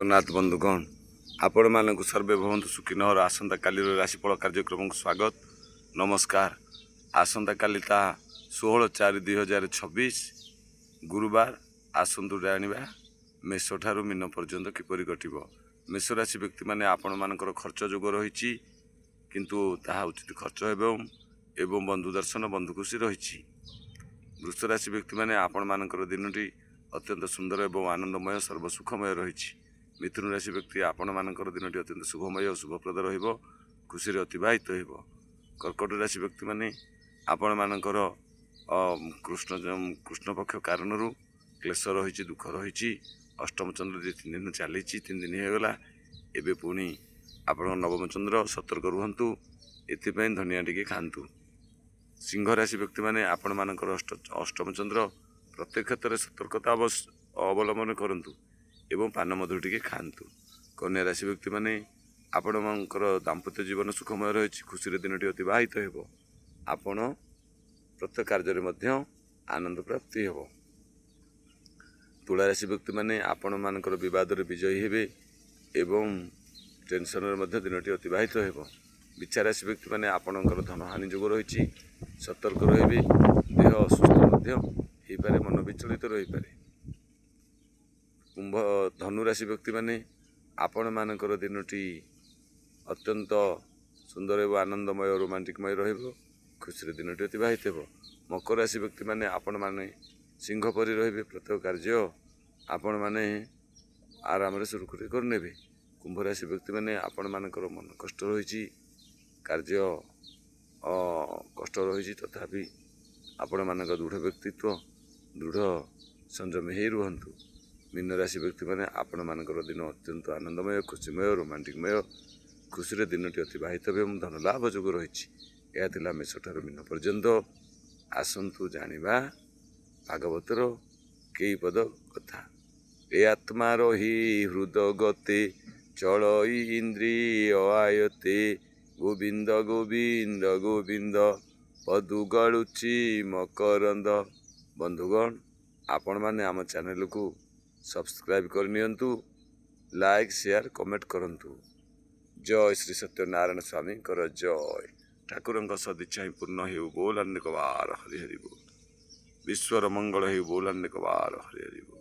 नाथ बंधुगण आपण मानक सर्वे भवंतु सुखिनहर आसंता काली राशिफल कार्यक्रम को स्वागत नमस्कार। आसंता काली ता 16/4/2026 गुरुवार आसंतु जानिबा मेष ठारू मीन पर्यंत किपरि कटिब। मेष राशि व्यक्ति माने आपण मानकर खर्च जोग रही किंतु ताहा उचित खर्च एवं बंधु दर्शन बंधु खुशी रही। वृष राशि व्यक्ति माने आपण मानकर दिनटी अत्यंत सुंदर एवं आनंदमय सर्वसुखमय रही। मिथुन राशि व्यक्ति आपण मानकर दिनटी अत्यंत शुभमय और शुभप्रद रहिबो खुशी अतिबाहित हो। कर्कट राशि व्यक्ति माने आपण मानकर कृष्ण पक्ष कारण क्लेश रही दुख रही। अष्टम चंद्र 3 दिन चली 3 दिन होगला एवं पुणी आप नवम चंद्र सतर्क रुहतु एपाई धनिया टी खातु। सिंह राशि व्यक्ति माने आपण मानकर अष्टम चंद्र प्रत्येक क्षेत्र में सतर्कता अवलंबन करंतु एवं पान मधुर टी खातु। कन्या राशि व्यक्ति माने आपण मानकर दाम्पत्य जीवन सुखमय रही खुशी दिनटी अतिबाहित हो। आपण प्रत्येक कार्य में आनंद प्राप्ति हो। तुला राशि व्यक्ति माने आपण मानकर विवाद विजयी हेबे एवं टेंशन दिनटी अतिबाहित हो। विचार राशि व्यक्ति माने आपणकर धन हानि जोग रही सतर्क रही देह असुस्थ हो पारे मन विचलित रही पारे। कुंभ धनु राशि व्यक्ति माने आपण मानकर दिनटी अत्यंत सुंदर एवं आनंदमय और रोमांटिकमय रहिबो खुशी दिनटी अतिबाहित हो। मकर राशि व्यक्ति माने आपण माने सिंह परि रहिबे प्रत्येक कार्य आपण माने आराम रे सुरक्षित कर नेबे। कुंभ राशि व्यक्ति माने आपण मानकर मन कष्ट रही कार्य कष्ट रही तथापि आपण मानक दृढ़ व्यक्तित्व दृढ़ संयमी हो रुहतु। मीन राशि व्यक्ति माने आपण मानकर दिन अत्यंत आनंदमय खुशीमय रोमांटिकमय खुशी दिनटी अतिबाहित एवं धन लाभ जोग रही। यह मेष ठारू मीन पर्यंत आसंतु जानिबा भागवतर कई पद कथा। ए आत्मार ही हृद गते चल इंद्रिय आयते गोविंद गोविंद गोविंद पदु गलुची मकरंद। बंधुगण आपण माने आम चैनल को सब्सक्राइब करनियंतु लाइक शेयर कमेंट करंतु। जय श्री सत्यनारायण स्वामी कर जय। ठाकुर सदिच्छा पूर्ण हो बोल अनेक बार हरि हरि बोल। विश्वर मंगल हो बोल अनेक बार हरि हरि बोल।